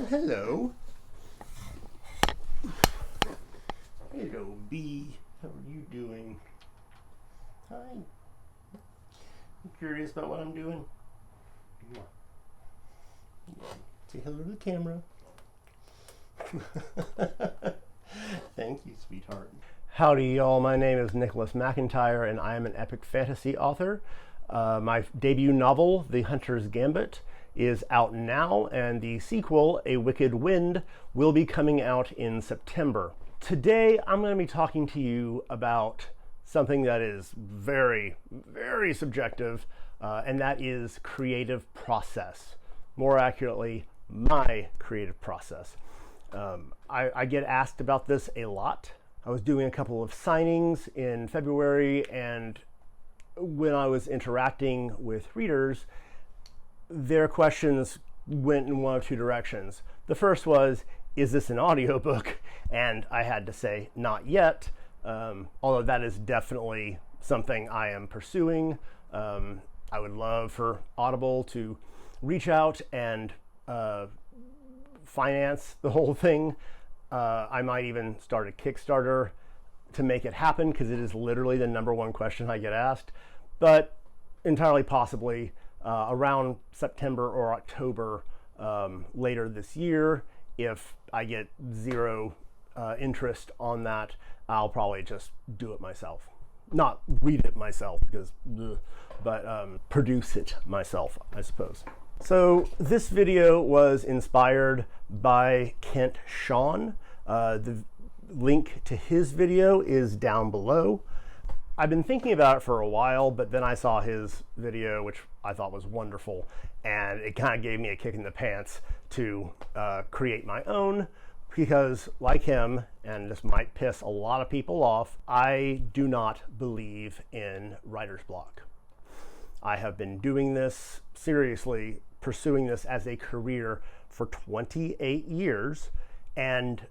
hello. Hello, Bee. How are you doing? Hi. You curious about what I'm doing? Yeah. Say hello to the camera. Thank you, sweetheart. Howdy, y'all. My name is Nicholas McIntire, and I am an epic fantasy author. My debut novel, The Hunter's Gambit, is out now, and the sequel, A Wicked Wind, will be coming out in September. Today, I'm going to be talking to you about something that is very, very subjective, and that is creative process. More accurately, my creative process. I get asked about this a lot. I was doing a couple of signings in February, and when I was interacting with readers, their questions went in one of two directions. The first was, is this an audiobook? And I had to say, not yet, although that is definitely something I am pursuing. I would love for Audible to reach out and finance the whole thing. I might even start a Kickstarter to make it happen, because it is literally the #1 question I get asked. But entirely possibly around September or October later this year, if I get zero interest on that, I'll probably just do it myself. Not read it myself, because bleh, but produce it myself, I suppose. So this video was inspired by Kent Shawn. The link to his video is down below. I've been thinking about it for a while, but then I saw his video, which I thought was wonderful, and it kind of gave me a kick in the pants to create my own, because like him, and this might piss a lot of people off, I do not believe in writer's block. I have been doing this, seriously pursuing this as a career for 28 years, and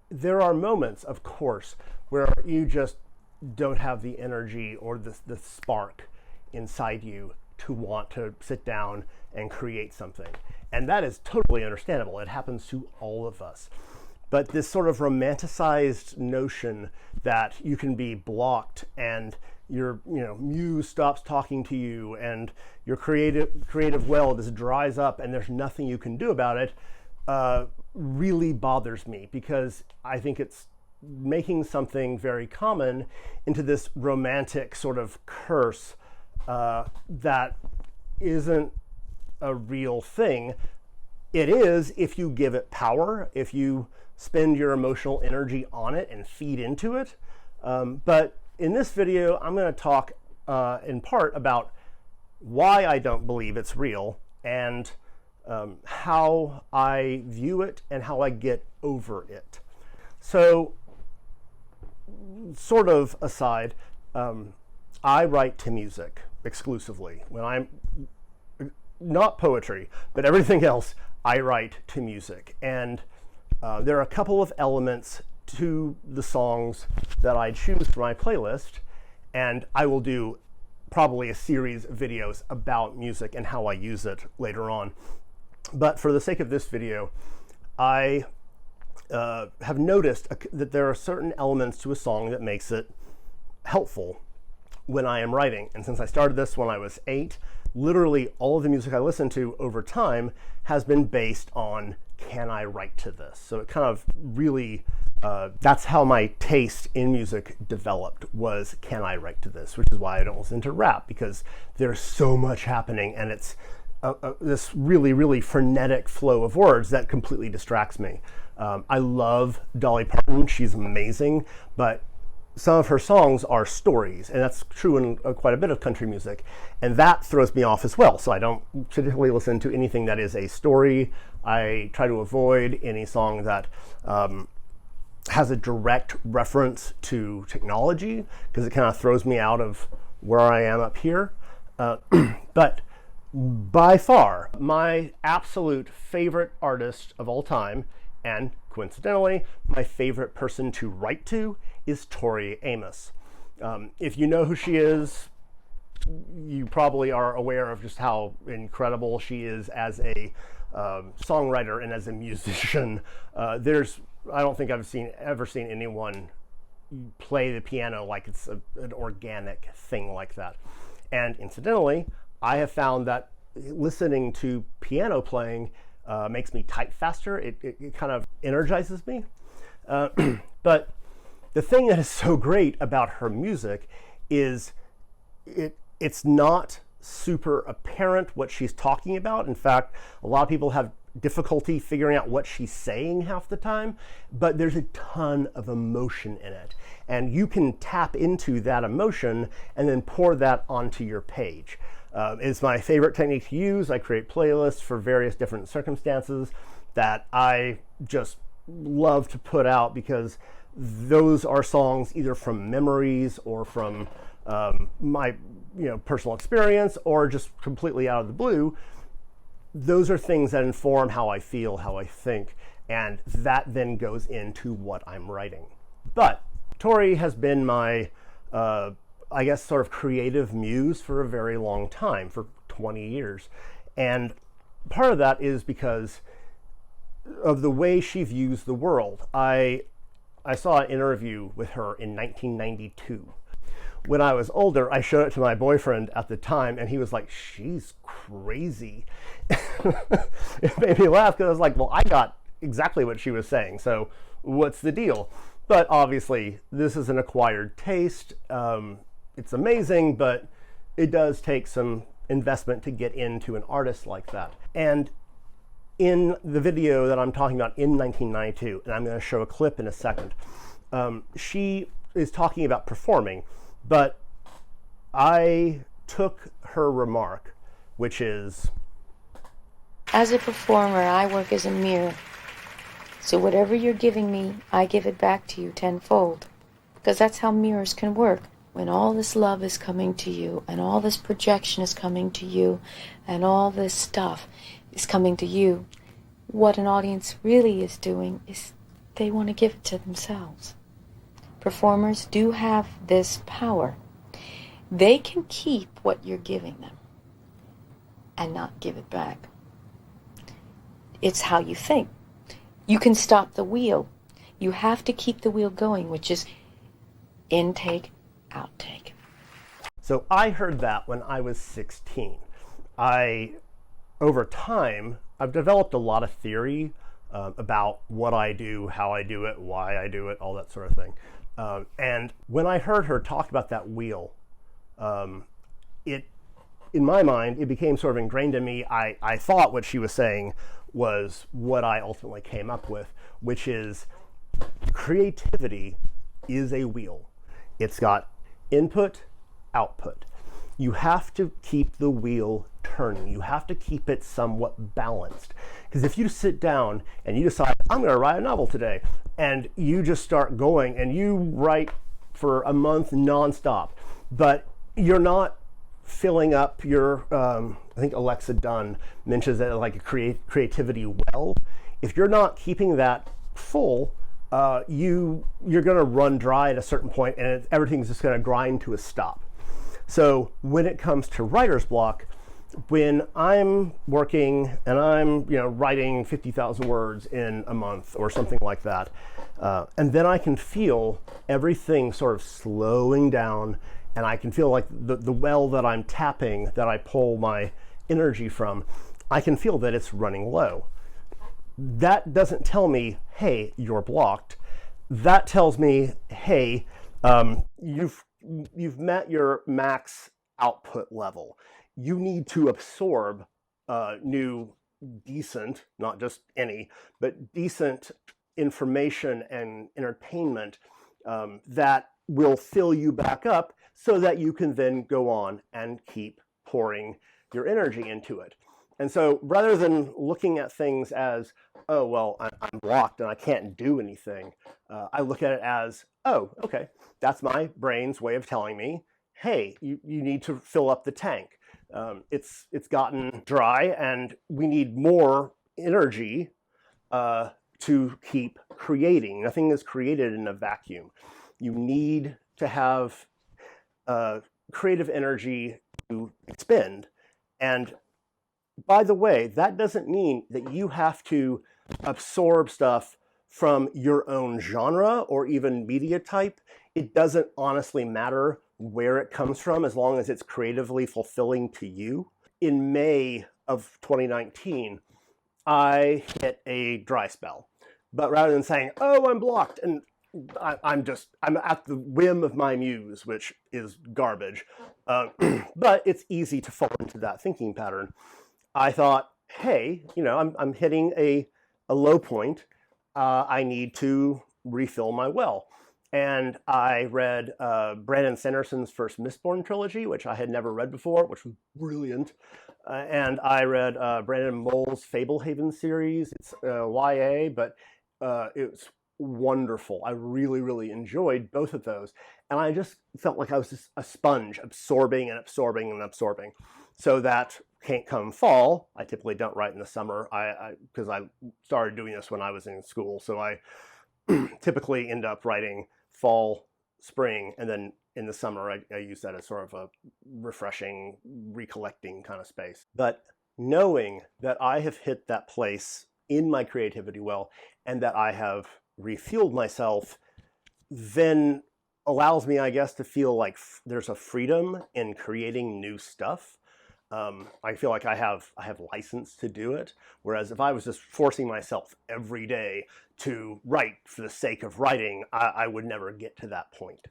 there are moments, of course, where you just don't have the energy or the spark inside you to want to sit down and create something. And that is totally understandable. It happens to all of us. But this sort of romanticized notion that you can be blocked and your muse stops talking to you and your creative well just dries up and there's nothing you can do about it really bothers me, because I think it's making something very common into this romantic sort of curse that isn't a real thing. It is if you give it power, if you spend your emotional energy on it and feed into it. But in this video, I'm going to talk in part about why I don't believe it's real, and how I view it and how I get over it. So, sort of aside, I write to music exclusively. When I'm not poetry, but everything else, I write to music. And there are a couple of elements to the songs that I choose for my playlist, and I will do probably a series of videos about music and how I use it later on. But for the sake of this video, I have noticed that there are certain elements to a song that makes it helpful when I am writing. And since I started this when I was 8, literally all of the music I listen to over time has been based on, can I write to this? So it kind of really, that's how my taste in music developed, was, can I write to this? Which is why I don't listen to rap, because there's so much happening and it's this really, really frenetic flow of words that completely distracts me. I love Dolly Parton. She's amazing, but some of her songs are stories, and that's true in quite a bit of country music, and that throws me off as well. So I don't typically listen to anything that is a story. I try to avoid any song that has a direct reference to technology, because it kind of throws me out of where I am up here. But by far, my absolute favorite artist of all time, and coincidentally, my favorite person to write to, is Tori Amos. If you know who she is, you probably are aware of just how incredible she is as a songwriter and as a musician. I don't think I've ever seen anyone play the piano like it's an organic thing like that. And incidentally, I have found that listening to piano playing makes me type faster. It kind of energizes me. But the thing that is so great about her music is it's not super apparent what she's talking about. In fact, a lot of people have difficulty figuring out what she's saying half the time, but there's a ton of emotion in it. And you can tap into that emotion and then pour that onto your page. It's my favorite technique to use. I create playlists for various different circumstances that I just love to put out because those are songs either from memories or from my personal experience or just completely out of the blue. Those are things that inform how I feel, how I think, and that then goes into what I'm writing. But Tori has been my, I guess, sort of creative muse for a very long time, for 20 years. And part of that is because of the way she views the world. I saw an interview with her in 1992. When I was older, I showed it to my boyfriend at the time, and he was like, "She's crazy." It made me laugh because I was like, well, I got exactly what she was saying, so what's the deal? But obviously, this is an acquired taste. It's amazing, but it does take some investment to get into an artist like that. And in the video that I'm talking about in 1992, and I'm going to show a clip in a second, she is talking about performing. But I took her remark, which is, as a performer, I work as a mirror. So whatever you're giving me, I give it back to you tenfold. Because that's how mirrors can work. When all this love is coming to you, and all this projection is coming to you, and all this stuff is coming to you, what an audience really is doing is they want to give it to themselves. Performers do have this power. They can keep what you're giving them and not give it back. It's how you think. You can stop the wheel. You have to keep the wheel going, which is intake, outtake. So I heard that when I was 16. Over time, I've developed a lot of theory about what I do, how I do it, why I do it, all that sort of thing. And when I heard her talk about that wheel, in my mind, it became sort of ingrained in me. I thought what she was saying was what I ultimately came up with, which is creativity is a wheel. It's got input, output. You have to keep the wheel turning. You have to keep it somewhat balanced. Because if you sit down and you decide, I'm going to write a novel today, and you just start going and you write for a month nonstop, but you're not filling up your, I think Alexa Dunn mentions that like a creativity well. If you're not keeping that full, you're going to run dry at a certain point, and everything's just going to grind to a stop. So when it comes to writer's block, when I'm working and I'm writing 50,000 words in a month or something like that, and then I can feel everything sort of slowing down, and I can feel like the well that I'm tapping, that I pull my energy from, I can feel that it's running low. That doesn't tell me, hey, you're blocked. That tells me, hey, you've met your max output level. You need to absorb new, decent, not just any, but decent information and entertainment that will fill you back up so that you can then go on and keep pouring your energy into it. And so rather than looking at things as, oh, well, I'm blocked and I can't do anything, I look at it as, oh, okay, that's my brain's way of telling me, hey, you need to fill up the tank. It's gotten dry and we need more energy to keep creating. Nothing is created in a vacuum. You need to have creative energy to expend. And by the way, that doesn't mean that you have to absorb stuff from your own genre or even media type. It doesn't honestly matter where it comes from as long as it's creatively fulfilling to you. In May of 2019, I hit a dry spell. But rather than saying, oh, I'm blocked, and I'm at the whim of my muse, which is garbage. But it's easy to fall into that thinking pattern. I thought, hey, I'm hitting a low point. I need to refill my well. And I read Brandon Sanderson's first Mistborn trilogy, which I had never read before, which was brilliant. And I read Brandon Mole's Fablehaven series. It's YA, but it was wonderful. I really, really enjoyed both of those. And I just felt like I was just a sponge, absorbing and absorbing and absorbing. So that come fall, I typically don't write in the summer because I started doing this when I was in school. So I typically end up writing fall, spring, and then in the summer, I use that as sort of a refreshing, recollecting kind of space. But knowing that I have hit that place in my creativity well and that I have refueled myself, then allows me, I guess, to feel like there's a freedom in creating new stuff. I feel like I have license to do it. Whereas if I was just forcing myself every day to write for the sake of writing, I would never get to that point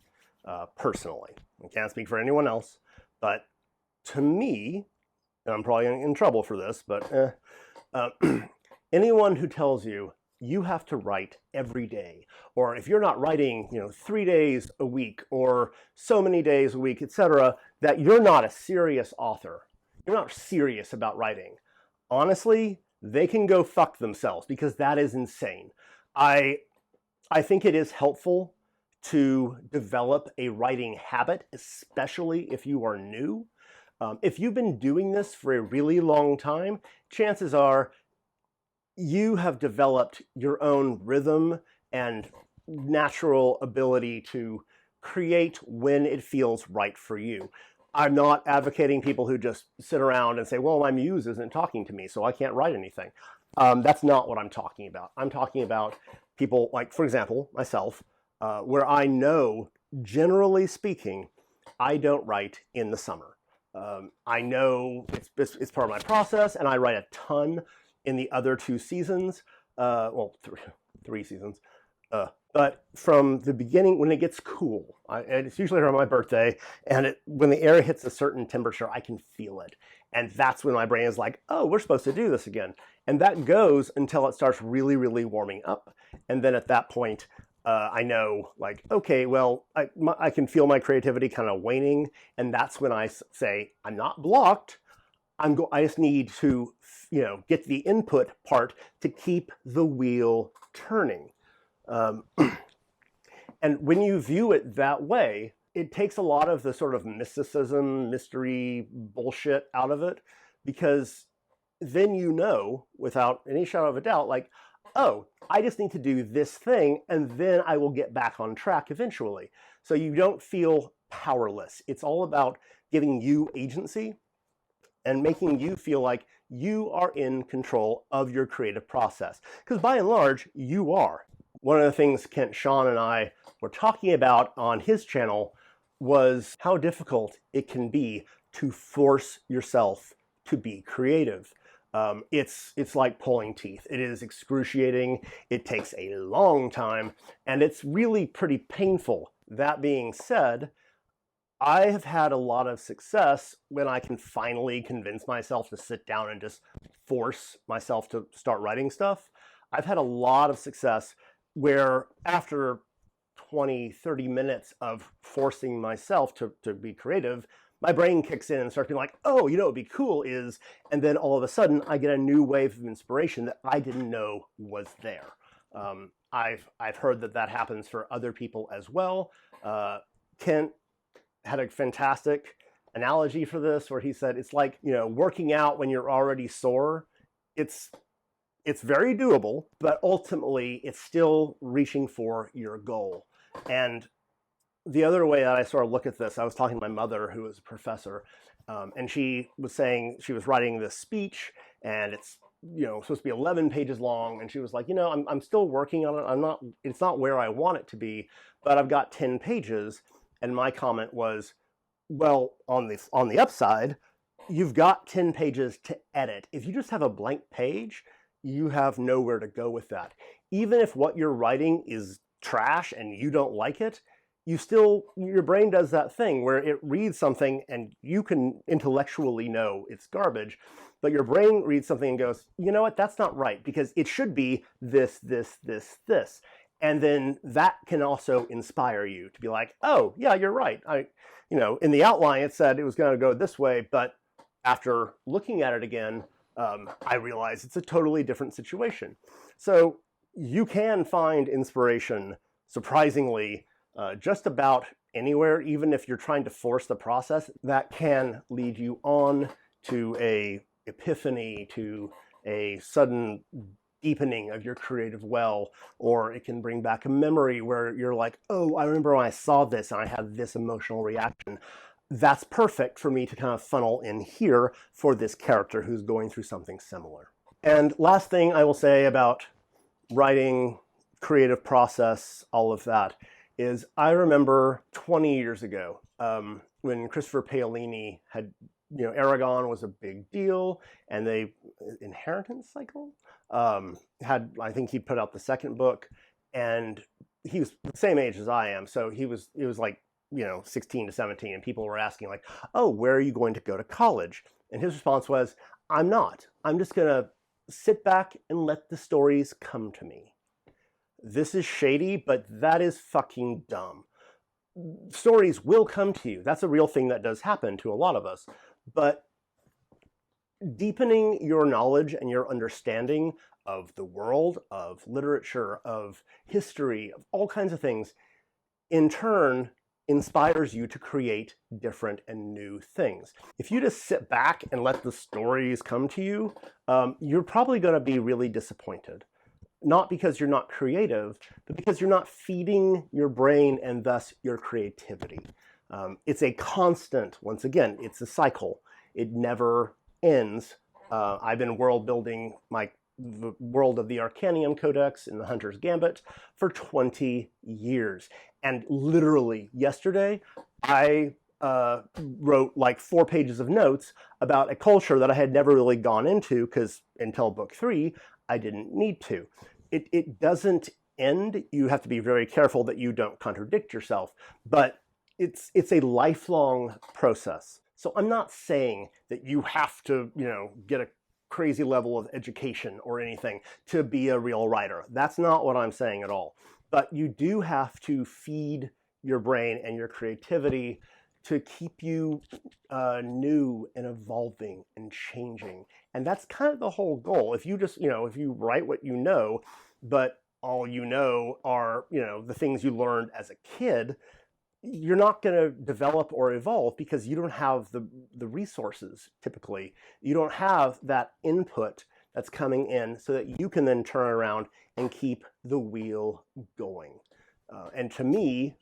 personally. I can't speak for anyone else, but to me, and I'm probably in trouble for this, but anyone who tells you you have to write every day, or if you're not writing, 3 days a week or so many days a week, etc., that you're not a serious author. You're not serious about writing. Honestly, they can go fuck themselves because that is insane. I think it is helpful to develop a writing habit, especially if you are new. If you've been doing this for a really long time, chances are you have developed your own rhythm and natural ability to create when it feels right for you. I'm not advocating people who just sit around and say, well, my muse isn't talking to me, so I can't write anything. That's not what I'm talking about. I'm talking about people like, for example, myself, where I know, generally speaking, I don't write in the summer. I know it's part of my process, and I write a ton in the other 2 seasons, well, 3 seasons. But from the beginning, when it gets cool, and it's usually around my birthday, and when the air hits a certain temperature, I can feel it. And that's when my brain is like, oh, we're supposed to do this again. And that goes until it starts really, really warming up. And then at that point, I know, like, okay, well, I can feel my creativity kind of waning. And that's when I say, I'm not blocked. I just need to, get the input part to keep the wheel turning. And when you view it that way, it takes a lot of the sort of mysticism, mystery bullshit out of it, because then without any shadow of a doubt, like, oh, I just need to do this thing, and then I will get back on track eventually. So you don't feel powerless. It's all about giving you agency and making you feel like you are in control of your creative process. Because by and large, you are. One of the things Kent Sean and I were talking about on his channel was how difficult it can be to force yourself to be creative. It's like pulling teeth. It is excruciating. It takes a long time, and it's really pretty painful. That being said, I have had a lot of success when I can finally convince myself to sit down and just force myself to start writing stuff. I've had a lot of success where after 20, 30 minutes of forcing myself to be creative, my brain kicks in and starts being like, oh, what would be cool is, and then all of a sudden I get a new wave of inspiration that I didn't know was there. I've heard that happens for other people as well. Kent had a fantastic analogy for this where he said, it's like, working out when you're already sore. It's very doable, but ultimately it's still reaching for your goal. And the other way that I sort of look at this, I was talking to my mother, who is a professor, And she was saying she was writing this speech, and it's supposed to be 11 pages long, and she was like, I'm still working on it. It's not where I want it to be, but I've got 10 pages. And my comment was, well, on the upside, you've got 10 pages to edit. If you just have a blank page, you have nowhere to go with that. Even if what you're writing is trash and you don't like it, your brain does that thing where it reads something and you can intellectually know it's garbage, but your brain reads something and goes, you know what, that's not right, because it should be this, this, this, this. And then that can also inspire you to be like, oh, yeah, you're right. In the outline, it said it was going to go this way, but after looking at it again, I realized it's a totally different situation. So you can find inspiration, surprisingly, just about anywhere, even if you're trying to force the process. That can lead you on to a epiphany, to a sudden deepening of your creative well, or it can bring back a memory where you're like, oh, I remember when I saw this and I had this emotional reaction. That's perfect for me to kind of funnel in here for this character who's going through something similar. And last thing I will say about writing, creative process, all of that, is I remember 20 years ago when Christopher Paolini had, Aragon was a big deal, and they, Inheritance Cycle, I think he put out the second book, and he was the same age as I am, so he was like, 16 to 17, and people were asking like, oh, where are you going to go to college? And his response was, I'm not. I'm just going to sit back and let the stories come to me. This is shady, but that is fucking dumb. Stories will come to you. That's a real thing that does happen to a lot of us. But deepening your knowledge and your understanding of the world, of literature, of history, of all kinds of things, in turn, inspires you to create different and new things. If you just sit back and let the stories come to you, you're probably going to be really disappointed. Not because you're not creative, but because you're not feeding your brain and thus your creativity. It's a constant, once again, it's a cycle. It never ends. I've been world building the world of the Arcanium Codex in the Hunter's Gambit for 20 years. And literally yesterday, I wrote like 4 pages of notes about a culture that I had never really gone into, because until book 3, I didn't need to. It doesn't end. You have to be very careful that you don't contradict yourself, but it's a lifelong process. So I'm not saying that you have to, get a crazy level of education or anything to be a real writer. That's not what I'm saying at all. But you do have to feed your brain and your creativity to keep you new and evolving and changing. And that's kind of the whole goal. If you just, if you write what you know, but all you know are, the things you learned as a kid, you're not going to develop or evolve because you don't have the resources, typically. You don't have that input that's coming in so that you can then turn around and keep the wheel going. And to me,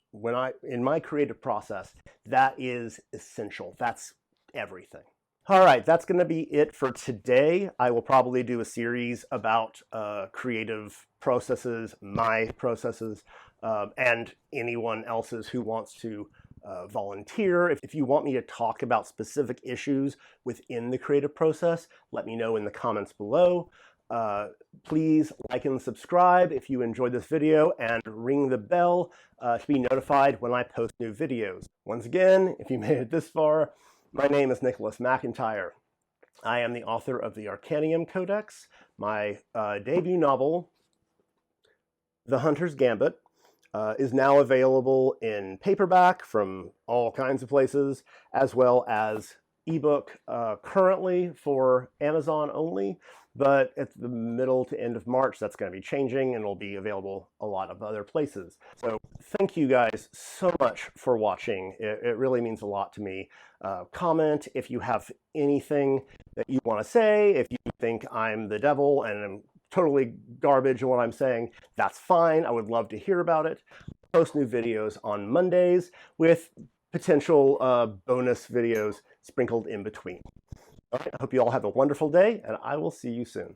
in my creative process, that is essential. That's everything. All right, that's going to be it for today. I will probably do a series about creative processes, my processes, and anyone else's who wants to volunteer. If you want me to talk about specific issues within the creative process, let me know in the comments below. Please like and subscribe if you enjoyed this video, and ring the bell to be notified when I post new videos. Once again, if you made it this far, my name is Nicholas McIntire. I am the author of the Arcanium Codex. My debut novel, The Hunter's Gambit, is now available in paperback from all kinds of places, as well as ebook currently for Amazon only, but at the middle to end of March, that's going to be changing and will be available a lot of other places. So thank you guys so much for watching. It really means a lot to me. Comment if you have anything that you want to say. If you think I'm the devil and I'm totally garbage in what I'm saying, that's fine. I would love to hear about it. I post new videos on Mondays with potential bonus videos sprinkled in between. All right, I hope you all have a wonderful day, and I will see you soon.